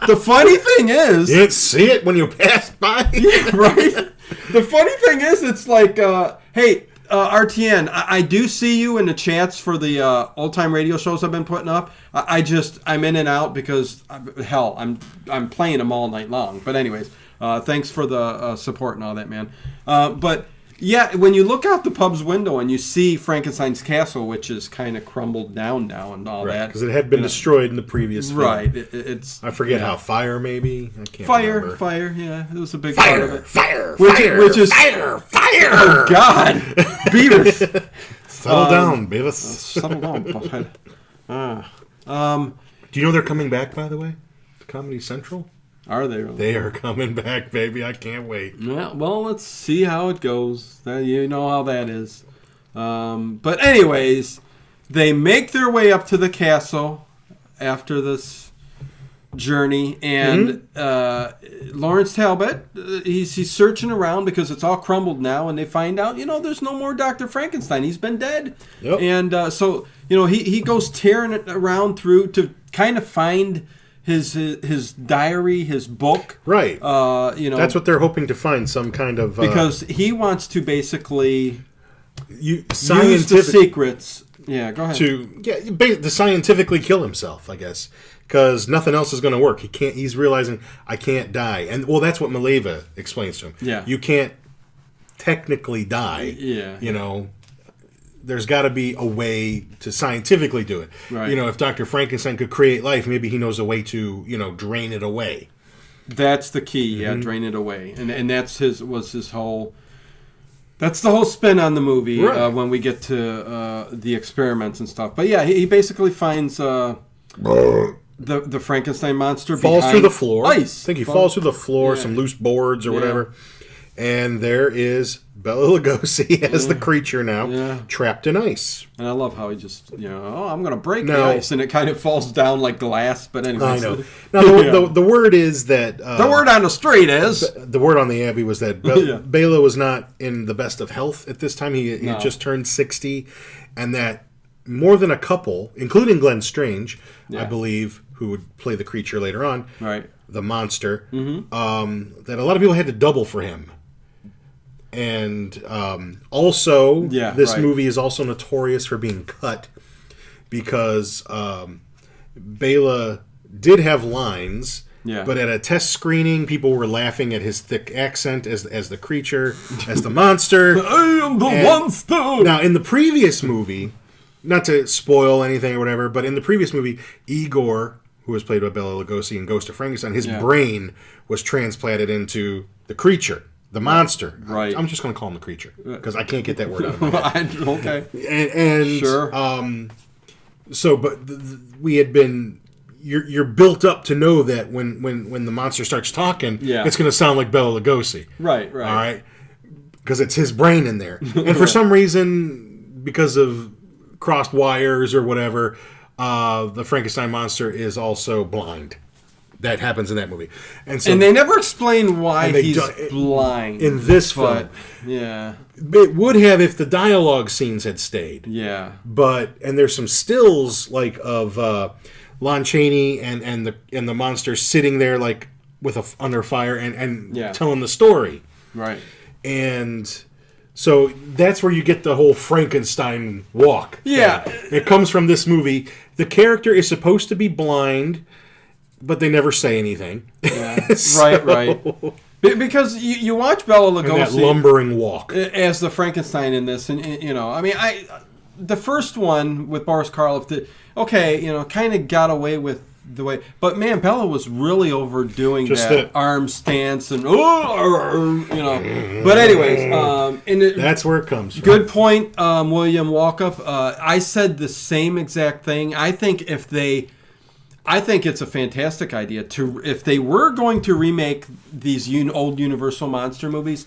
the funny thing is, you didn't see it when you passed by. Yeah, right. The funny thing is, it's like, hey, RTN, I do see you in the chats for the old time radio shows I've been putting up. I'm in and out because I'm playing them all night long. But anyways, thanks for the support and all that, man. But. Yeah, when you look out the pub's window and you see Frankenstein's castle, which is kind of crumbled down now and all that. Because it had been destroyed in the previous film. Right. It's I forget how. Fire, maybe? I can't remember. Fire, yeah. It was a big fire, part of it. Fire! Oh, God! Beavis! Settle down, Beavis. Settle down, do you know they're coming back, by the way? To Comedy Central? Are they really? They are coming back, baby. I can't wait. Yeah, well, let's see how it goes. You know how that is. But anyways, they make their way up to the castle after this journey, and Lawrence Talbot, he's searching around because it's all crumbled now, and they find out, there's no more Dr. Frankenstein. He's been dead. Yep. And so, he goes tearing it around through to kind of find his diary, his book. Right. That's what they're hoping to find, some kind of... because he wants to basically use the secrets. Yeah, go ahead. To scientifically kill himself, I guess. Because nothing else is going to work. He's realizing, I can't die. And, well, that's what Mileva explains to him. Yeah. You can't technically die. Yeah. There's got to be a way to scientifically do it. Right. If Dr. Frankenstein could create life, maybe he knows a way to, drain it away. That's the key, drain it away. And that's his whole... That's the whole spin on the movie, right. When we get to the experiments and stuff. But yeah, he basically finds the Frankenstein monster falls through the floor. Ice. I think he falls through the floor, some loose boards or whatever. And there is Bela Lugosi as the creature now, trapped in ice. And I love how he just, I'm going to break the ice, and it kind of falls down like glass. But anyway, I know. Now the word is that the word on the street is the word on the Abbey was that Bela was not in the best of health at this time. He had just turned 60, and that more than a couple, including Glenn Strange, I believe, who would play the creature later on, right, the monster, that a lot of people had to double for him. And also, this movie is also notorious for being cut because Bela did have lines, but at a test screening, people were laughing at his thick accent as the creature, as the monster. I am the monster! Now, in the previous movie, not to spoil anything or whatever, but in the previous movie, Igor, who was played by Bela Lugosi in Ghost of Frankenstein, his brain was transplanted into the creature. The monster. Right. I'm just going to call him the creature because I can't get that word out of my head. Okay. And sure. So, but we had been. You're built up to know that when the monster starts talking, it's going to sound like Bela Lugosi. Right. All right. Because it's his brain in there, and for some reason, because of crossed wires or whatever, the Frankenstein monster is also blind. That happens in that movie, and they never explain why he's blind in this film. Yeah, it would have if the dialogue scenes had stayed. Yeah, and there's some stills like of Lon Chaney and the monster sitting there like with under fire and telling the story. Right, and so that's where you get the whole Frankenstein walk. Yeah, it comes from this movie. The character is supposed to be blind, but they never say anything. Yeah. Right. Because you watch Bela Lugosi and that lumbering walk as the Frankenstein in this, and the first one with Boris Karloff, kind of got away with the way, but man, Bela was really overdoing just that arm stance and But anyways, that's where it comes from. Good point, William Walkup. I said the same exact thing. I think it's a fantastic idea if they were going to remake these old Universal monster movies,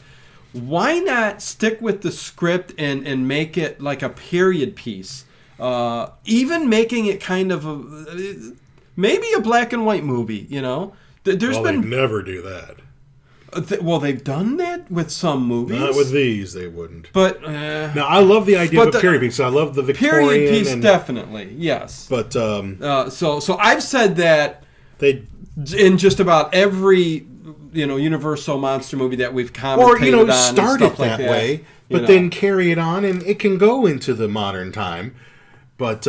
why not stick with the script and make it like a period piece? Even making it kind of maybe a black and white movie, They'd never do that. They've done that with some movies. Not with these, they wouldn't. But now, I love the idea of a period piece. I love the Victorian period piece, definitely, yes. But so I've said that in just about every Universal monster movie that we've commentated on, start it that way, but then carry it on, and it can go into the modern time. But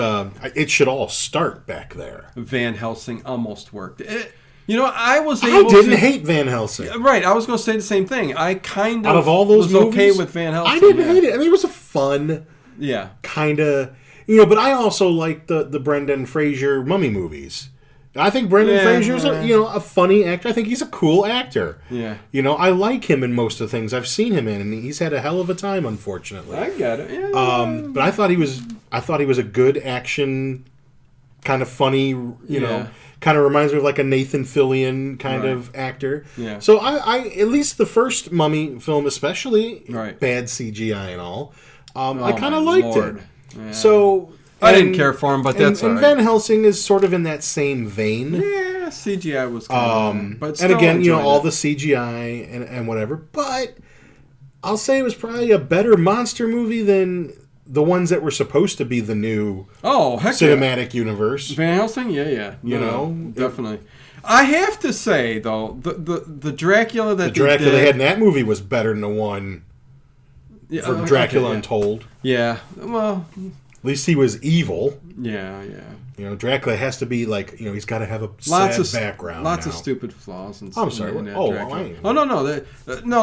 it should all start back there. Van Helsing almost worked. I didn't hate Van Helsing. Right, I was going to say the same thing. I kind of out of all those was movies, okay with Van Helsing. I didn't hate it. I mean, it was a fun, kind of, But I also like the Brendan Fraser Mummy movies. I think Brendan Fraser's a funny actor. I think he's a cool actor. Yeah, I like him in most of the things I've seen him in, and he's had a hell of a time, unfortunately. I get it. Yeah. But I thought he was a good action, kind of funny. Kind of reminds me of like a Nathan Fillion kind of actor. Yeah. So I at least the first Mummy film, especially bad CGI and all, I kind of liked it. Yeah. So I didn't care for him, but that's all right. And Van Helsing is sort of in that same vein. Yeah, CGI was kind of, but still and again, all it. the CGI and whatever. But I'll say it was probably a better monster movie than the ones that were supposed to be the new cinematic universe. Van Helsing, yeah. You know, definitely. I have to say though, the Dracula that they had in that movie was better than the one for Dracula Untold. Yeah, well, at least he was evil. Yeah. You know, Dracula has to be like, you know, he's got to have a sad background. Lots of stupid flaws. I'm sorry. No.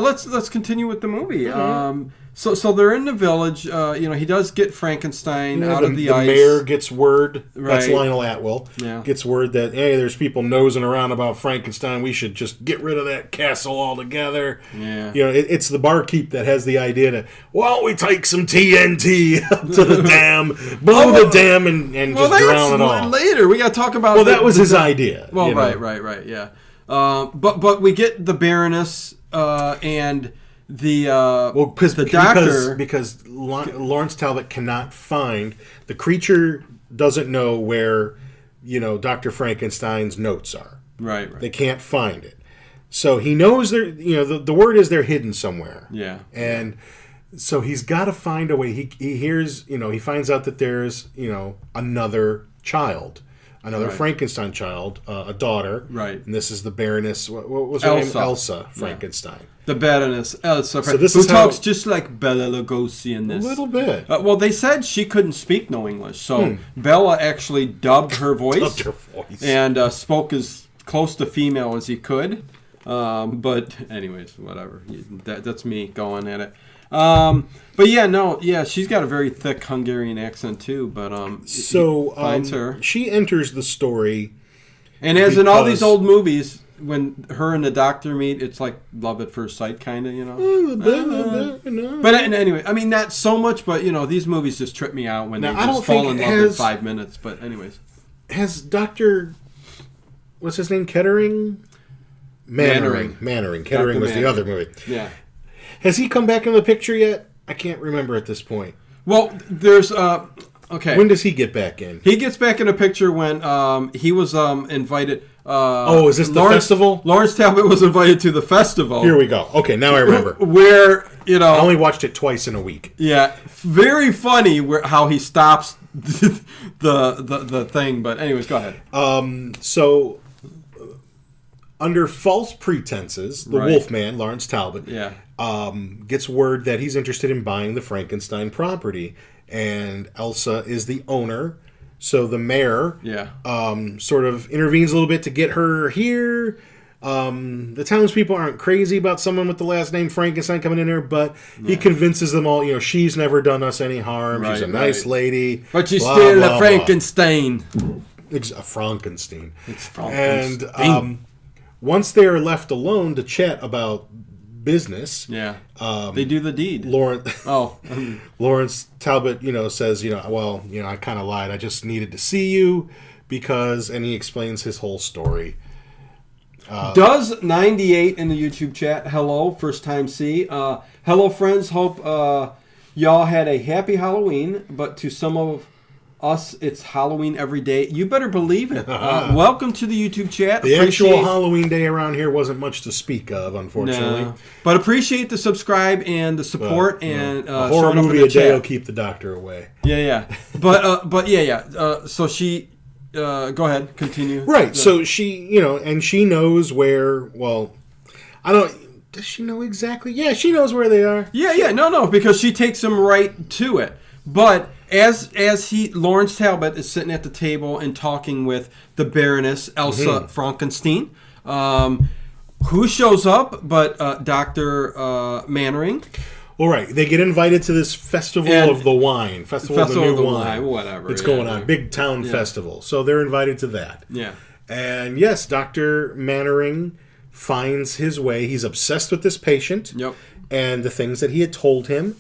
Let's continue with the movie. Mm-hmm. So they're in the village. He does get Frankenstein out of the ice. The mayor gets word. Right. That's Lionel Atwill. Yeah. Gets word that, hey, there's people nosing around about Frankenstein. We should just get rid of that castle altogether. Yeah. You know, it's the barkeep that has the idea to, well, we take some TNT up to the dam, blow the dam, and just drown it all. Later, we got to talk about. Well, that was his idea. Well, right, yeah. But we get the baroness and the doctor because Lawrence Talbot cannot find the creature. Doesn't know where Dr. Frankenstein's notes are. Right. They can't find it, so he knows they're the word is they're hidden somewhere. Yeah, and so he's got to find a way. He hears he finds out that there's another child. Another Frankenstein child, a daughter. Right. And this is the Baroness. What was her name? Elsa Frankenstein. Yeah. The Baroness Elsa Frankenstein. So who talks just like Bela Lugosi in this. A little bit. Well, they said she couldn't speak no English. So Bela actually dubbed her voice. And spoke as close to female as he could. But anyways, whatever. That's me going at it. But she's got a very thick Hungarian accent too. But finds her. She enters the story, and as in all these old movies, when her and the doctor meet, it's like love at first sight, kind of, But anyway, I mean not so much, but these movies just trip me out when they just fall in love in 5 minutes. But anyways, has Dr. What's his name? Kettering? Mannering. Kettering was the other movie. Yeah. Has he come back into the picture yet? I can't remember at this point. Well, there's okay. When does he get back in? He gets back in the picture when he was invited. Is this the festival? Lawrence Talbot was invited to the festival. Here we go. Okay, now I remember. Where I only watched it twice in a week. Yeah, very funny how he stops the thing. But anyways, go ahead. So. Under false pretenses, the Wolfman, Lawrence Talbot, gets word that he's interested in buying the Frankenstein property. And Elsa is the owner. So the mayor sort of intervenes a little bit to get her here. The townspeople aren't crazy about someone with the last name Frankenstein coming in there, but he convinces them all, she's never done us any harm. She's a nice lady. But she's still a Frankenstein. A Frankenstein. It's Frankenstein. And once they are left alone to chat about business, they do the deed. Lawrence Talbot, says, I kind of lied. I just needed to see you because, and he explains his whole story. Does 98 in the YouTube chat? Hello, first time see. Hello, friends. Hope y'all had a happy Halloween. But to some of us, it's Halloween every day. You better believe it. Welcome to the YouTube chat. The actual Halloween day around here wasn't much to speak of, unfortunately. No. But appreciate the subscribe and the support and a horror movie a day will keep the doctor away. Yeah. But so she. Go ahead. Continue. Right. So she, and she knows where. Well, I don't. Does she know exactly? Yeah, she knows where they are. Yeah. No, because she takes him right to it. But as Lawrence Talbot is sitting at the table and talking with the Baroness Elsa Frankenstein, who shows up but Dr. Mannering. All right, they get invited to this festival of the wine, festival of the new wine, whatever. It's going on, big town festival. So they're invited to that. Yeah. And yes, Dr. Mannering finds his way. He's obsessed with this patient and the things that he had told him.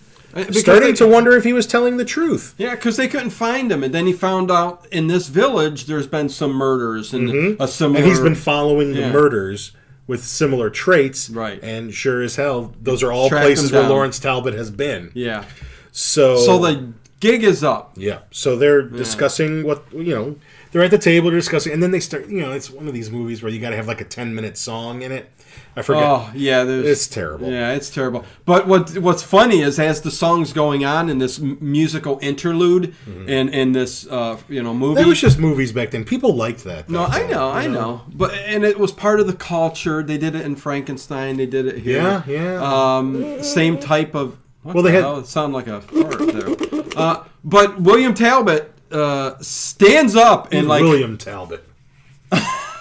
Starting to wonder if he was telling the truth. Yeah, because they couldn't find him. And then he found out in this village there's been some murders and a similar... And he's been following the murders with similar traits. Right. And sure as hell, those are all places where Lawrence Talbot has been. Yeah. So the gig is up. Yeah. So they're discussing what, they're at the table, they're discussing, and then they start. It's one of these movies where you got to have like a 10-minute song in it. I forget. Oh yeah, it's terrible. Yeah, it's terrible. But what's funny is as the song's going on in this musical interlude in this movie. That was just movies back then. People liked that. No, I know. But it was part of the culture. They did it in Frankenstein. They did it here. Yeah. Same type of. It sounded like a fart there. But William Talbot stands up and William Talbot.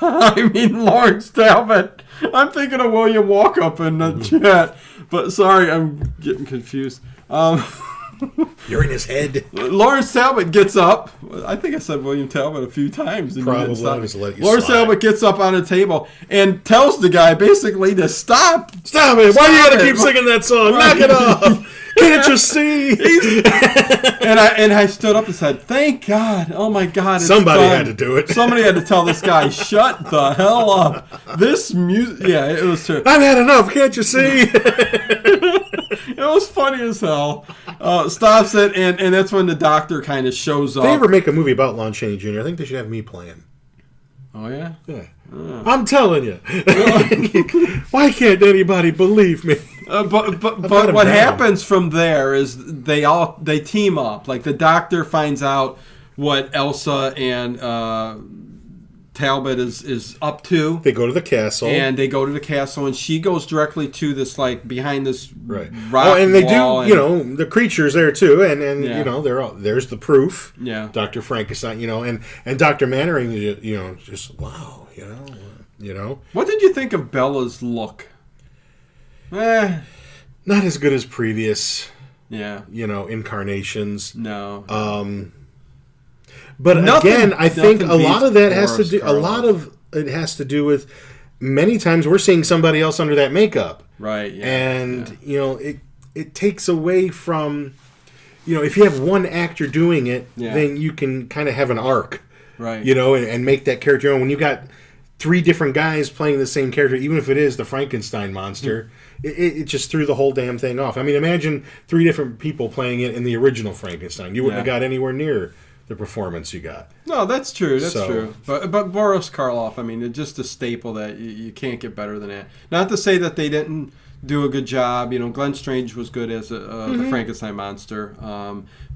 I mean Lawrence Talbot. I'm thinking of William Walkup in the chat. But sorry, I'm getting confused. You're in his head. Lawrence Talbot gets up. I think I said William Talbot a few times. Probably. Lawrence Talbot gets up on a table and tells the guy basically to stop. Stop it. Why do you got to keep singing that song? Knock it off. Can't you see? and I stood up and said, thank God. Oh, my God. Somebody had to do it. Somebody had to tell this guy, shut the hell up. This music. Yeah, it was true. I've had enough. Can't you see? It was funny as hell. Stops it, and that's when the doctor kind of shows up. If they ever make a movie about Lon Chaney Jr., I think they should have me playing. Oh, yeah? Yeah. I'm telling you. Why can't anybody believe me? But what happens from there is they team up. Like the doctor finds out what Elsa and Talbot is up to. They go to the castle. And they go to the castle, and she goes directly to this, like, behind this rock and they do, the creatures there, too, and there's the proof. Yeah. Dr. Frankenstein, and Dr. Mannering, just, wow, What did you think of Bella's look? Not as good as previous, yeah, incarnations. No. But again, I think a lot of that has to do. A lot of it has to do with many times we're seeing somebody else under that makeup, right? Yeah, and it takes away from, if you have one actor doing it, then you can kind of have an arc, right? And make that character your own. When you got 3 different guys playing the same character, even if it is the Frankenstein monster, it just threw the whole damn thing off. I mean, imagine 3 different people playing it in the original Frankenstein. You wouldn't have got anywhere near the performance you got. No, that's true. That's true. But Boris Karloff, I mean, it's just a staple that you can't get better than that. Not to say that they didn't do a good job. Glenn Strange was good as the Frankenstein monster.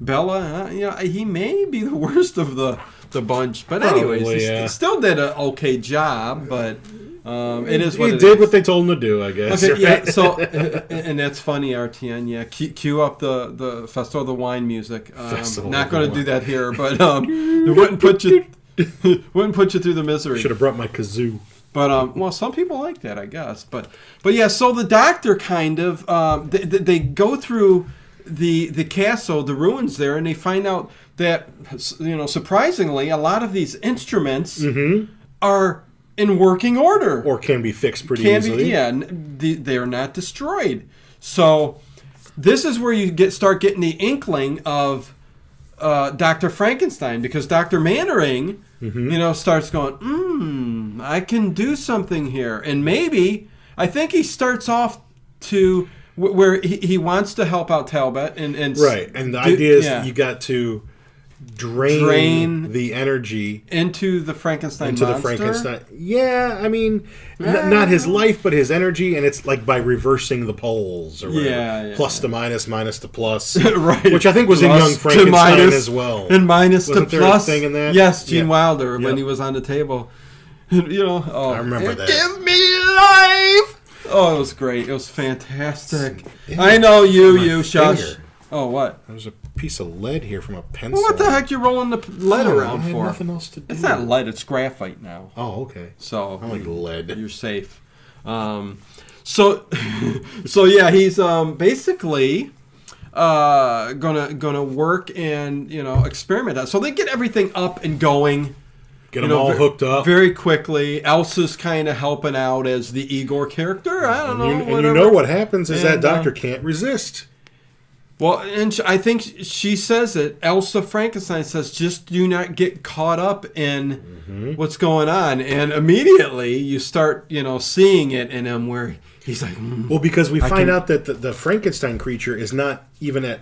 Bella, he may be the worst of the bunch. But anyways, he still did an okay job. But it is what it is. He did what they told him to do, I guess. Okay, yeah. So, and that's funny, RTN. Yeah, cue up the Festival of the Wine music. Not going to do that here, but it wouldn't put you through the misery. Should have brought my kazoo. But well, some people like that, I guess. But yeah. So the doctor kind of they go through the castle, the ruins there, and they find out that surprisingly, a lot of these instruments are in working order, or can be fixed pretty easily. They are not destroyed. So this is where you start getting the inkling of Dr. Frankenstein, because Dr. Mannering, starts going, I can do something here, and maybe I think he starts off to where he wants to help out Talbot, and right, and the idea is you got to drain the energy into the Frankenstein monster? Yeah, I mean, not his life, but his energy, and it's like by reversing the poles or whatever. Plus to minus, minus to plus. Right. Which I think was plus in Young Frankenstein as well. And minus Wasn't to there plus. A thing in that? Yes, Gene Wilder, when he was on the table. I remember that. Give me life! Oh, it was great. It was fantastic. I know you, shush. Oh, what? There's a piece of lead here from a pencil. Well, what the heck you rolling the lead around I had for? Nothing else to do. It's not lead, it's graphite now. Oh, okay. So I like lead. You're safe. So yeah, he's basically gonna work and experiment. So they get everything up and going. Get them all hooked up very quickly. Elsa's kind of helping out as the Igor character. I don't know. And you know what happens is that doctor can't resist. Well, and I think she says it. Elsa Frankenstein says, just do not get caught up in what's going on. And immediately you start, seeing it in him where he's like... Well, because we find out that the Frankenstein creature is not even at,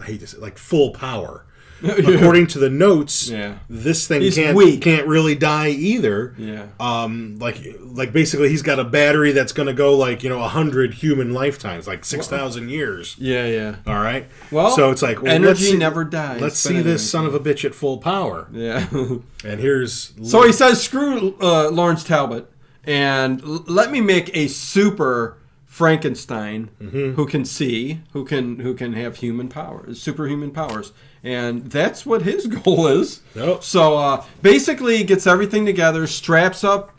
I hate to say, like full power. according to the notes, this thing He's can't weak. really die either. Yeah. Like basically he's got a battery that's going to go 100 human lifetimes, like 6,000 years. Yeah. All right. Well, so it's like energy never dies. Let's see this son of a bitch at full power. Yeah. And here's so he says, "Screw Lawrence Talbot, and let me make a super Frankenstein who can see, who can have human powers, superhuman powers." And that's what his goal is. Yep. So basically, he gets everything together, straps up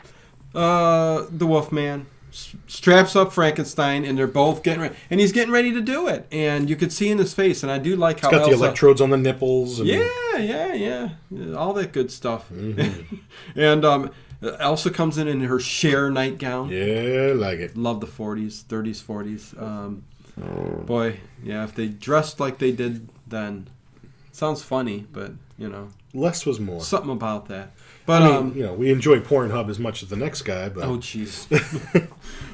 the Wolfman, straps up Frankenstein, and they're both getting ready. And he's getting ready to do it. And you could see in his face, and I do like how got Elsa, the electrodes on the nipples. And... Yeah. All that good stuff. Mm-hmm. And Elsa comes in her Cher nightgown. Yeah, like it. Love the 40s, 30s, 40s. Boy, yeah, if they dressed like they did then... Sounds funny, but, less was more. Something about that. But I mean, we enjoy Pornhub as much as the next guy, but oh jeez.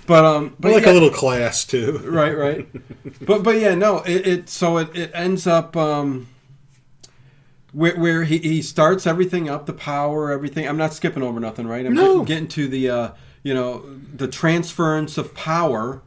but a little class too. Right. But yeah, no, it ends up where he starts everything up, the power, everything. I'm not skipping over nothing, right? I'm getting to the the transference of power,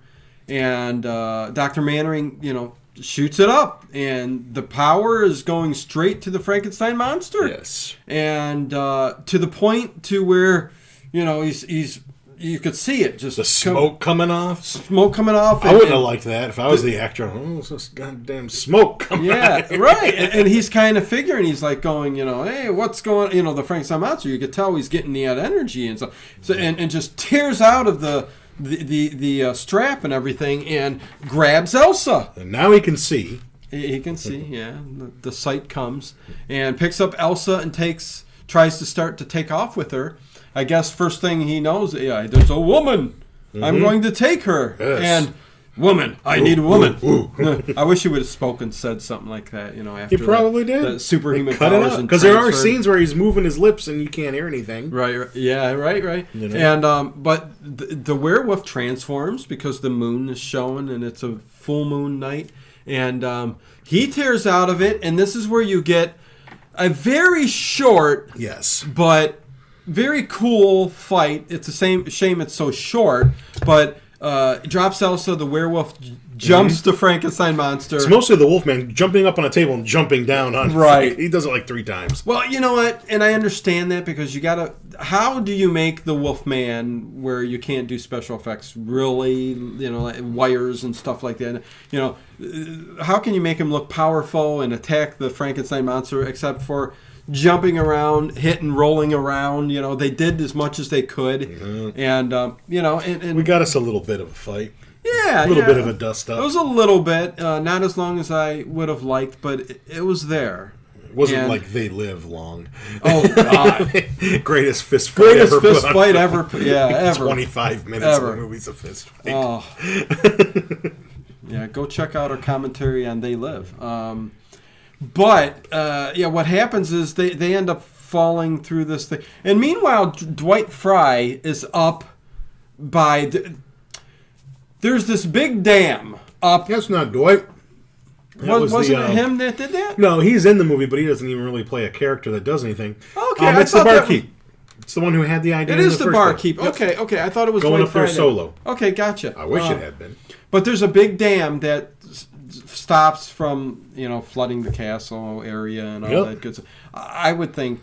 and Dr. Mannering, shoots it up, and the power is going straight to the Frankenstein monster. Yes, and to the point to where he's you could see it, just the smoke coming off. Smoke coming off. I wouldn't have liked that if I was the actor. Oh, it's this goddamn smoke coming out. Yeah, right. And he's kind of figuring, he's like going, hey, what's going? The Frankenstein monster. You could tell he's getting that energy and so and just tears out of the strap and everything, and grabs Elsa. And now he can see. He can see, yeah. The sight comes, and picks up Elsa and tries to start to take off with her. I guess first thing he knows, there's a woman. Mm-hmm. I'm going to take her. Yes. And woman, I need a woman. I wish he would have said something like that. After he probably did. The superhuman cut powers, because there are scenes where he's moving his lips and you can't hear anything. Right. Yeah. Right. And but the werewolf transforms because the moon is showing and it's a full moon night, and he tears out of it, and this is where you get a very short, but very cool fight. It's a shame it's so short, but drops Elsa, the werewolf jumps the Frankenstein monster. It's mostly the Wolfman jumping up on a table and jumping down on. Right. He does it like 3 times. Well, you know what? And I understand that, because you gotta. How do you make the Wolfman where you can't do special effects really? Like wires and stuff like that. How can you make him look powerful and attack the Frankenstein monster except for jumping around, hitting, rolling around? They did as much as they could, and and we got us a little bit of a fight. Yeah, a little bit of a dust up. It was a little bit, not as long as I would have liked, but it was there. It wasn't like they live long. Oh God! Greatest fist fight ever. Yeah, ever. 25 minutes of the movie's a fist fight. Oh. Yeah, go check out our commentary on They Live. But what happens is they end up falling through this thing, and meanwhile, Dwight Fry is up by. There's this big dam up. That's not Dwight. Wasn't it him that did that? No, he's in the movie, but he doesn't even really play a character that does anything. Okay, it's the barkeep. It's the one who had the idea. It is the barkeep. Okay. I thought it was going Dwight up there Fry solo. Okay, gotcha. I wish it had been. But there's a big dam that stops from flooding the castle area and all that good stuff. I would think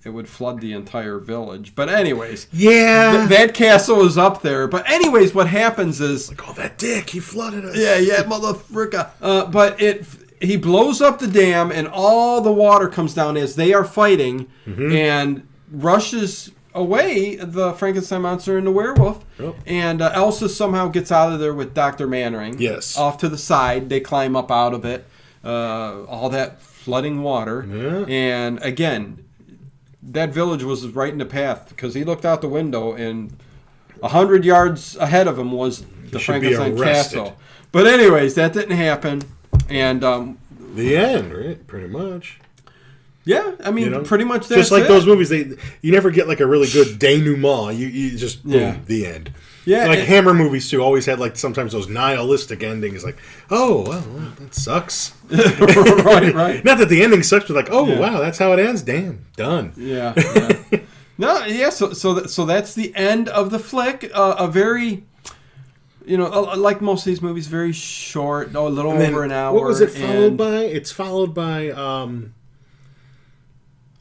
it would flood the entire village. But anyways, that castle is up there. But anyways, what happens is that dick, he flooded us. Yeah, motherfucker. But he blows up the dam, and all the water comes down as they are fighting, and rushes away the Frankenstein monster and the werewolf. And Elsa somehow gets out of there with Dr. Mannering. Yes. Off to the side. They climb up out of it. All that flooding water. Yeah. And again, that village was right in the path, because he looked out the window and 100 yards ahead of him was the Frankenstein castle. But anyways, that didn't happen. And the end, right? Pretty much. Yeah, I mean, pretty much that's just like it. those movies. You never get like a really good denouement. You just boom, the end. Yeah, like Hammer movies too always had like sometimes those nihilistic endings. Like, oh well, that sucks. right. Not that the ending sucks, but like, oh wow, that's how it ends. Damn, done. Yeah. No, yeah. So that's the end of the flick. A very, like most of these movies, very short, a little over an hour. What was it followed by? It's followed by.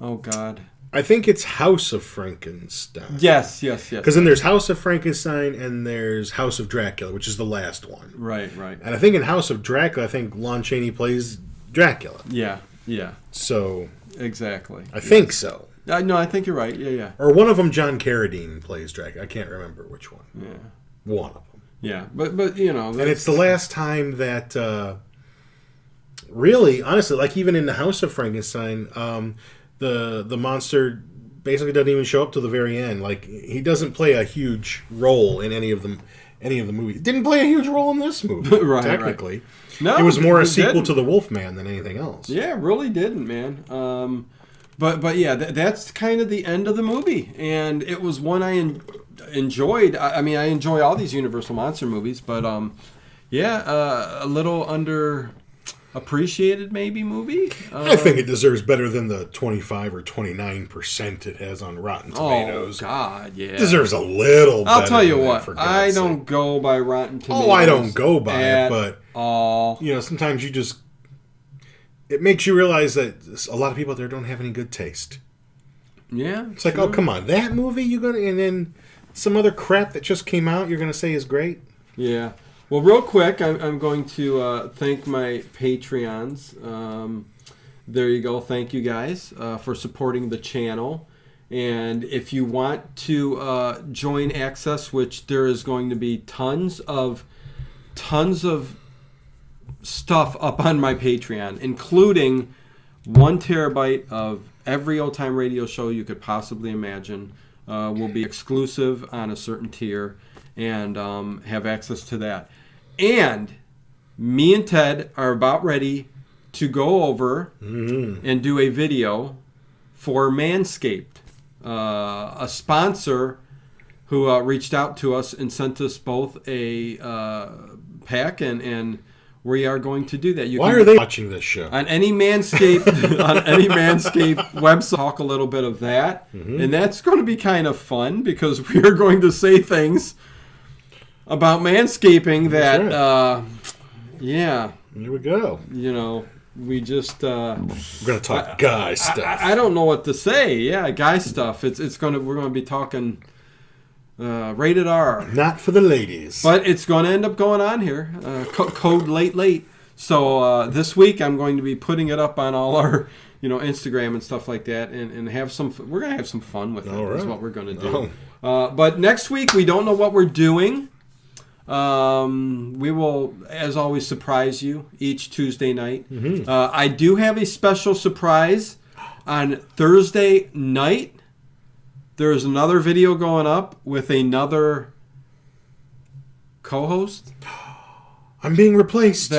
Oh God. I think it's House of Frankenstein. Yes. Because then there's House of Frankenstein and there's House of Dracula, which is the last one. Right. And I think in House of Dracula, I think Lon Chaney plays Dracula. Yeah. So. Exactly. I think so. No, I think you're right. Yeah. Or one of them, John Carradine plays Dracula. I can't remember which one. Yeah. One of them. Yeah, but And it's the last time that, really, honestly, like even in the House of Frankenstein, the monster basically doesn't even show up till the very end. Like he doesn't play a huge role in any of the movies. Didn't play a huge role in this movie, right? Technically, no, it was more a sequel to the Wolfman than anything else. Yeah, really didn't, man. But yeah, that's kind of the end of the movie, and it was one I enjoyed. I mean, I enjoy all these Universal monster movies, but a little underappreciated maybe movie. I think it deserves better than the 25 or 29% it has on Rotten Tomatoes. Oh God, yeah, it deserves a little. I'll better tell you than what, that, I don't go by Rotten Tomatoes. Oh, I don't go by it, but all. Sometimes it makes you realize that a lot of people out there don't have any good taste. Yeah, it's like, oh come on, that movie and then some other crap that just came out you're gonna say is great. Yeah. Well, real quick, I'm going to thank my Patreons. There you go. Thank you guys for supporting the channel. And if you want to join Access, which there is going to be tons of stuff up on my Patreon, including 1 terabyte of every old time radio show you could possibly imagine, will be exclusive on a certain tier, and have access to that. And me and Ted are about ready to go over and do a video for Manscaped, a sponsor who reached out to us and sent us both a pack, and we are going to do that. Why are they watching this show? On any Manscaped website, talk a little bit of that, and that's going to be kind of fun because we are going to say things about manscaping that, Here we go. We just we're gonna talk guy stuff. I don't know what to say. Yeah, guy stuff. We're gonna be talking rated R. Not for the ladies, but it's gonna end up going on here. Code late. So this week I'm going to be putting it up on all our Instagram and stuff like that, and have some. We're gonna have some fun with it. Is what we're gonna do. But next week we don't know what we're doing. We will, as always, surprise you each Tuesday night. I do have a special surprise on Thursday night. There's another video going up with another co-host. I'm being replaced.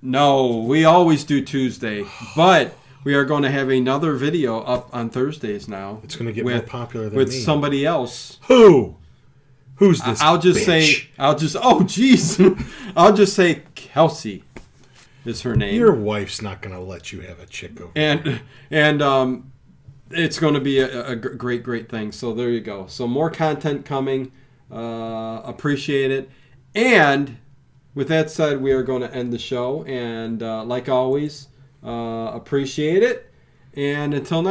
No, we always do Tuesday, but we are going to have another video up on Thursdays now. It's going to get more popular than with me. somebody else. Who's this? I'll just say Kelsey is her name. Your wife's not going to let you have a chick over. And it's going to be a great thing. So there you go. So more content coming. Appreciate it. And with that said, we are going to end the show. And like always, appreciate it. And until next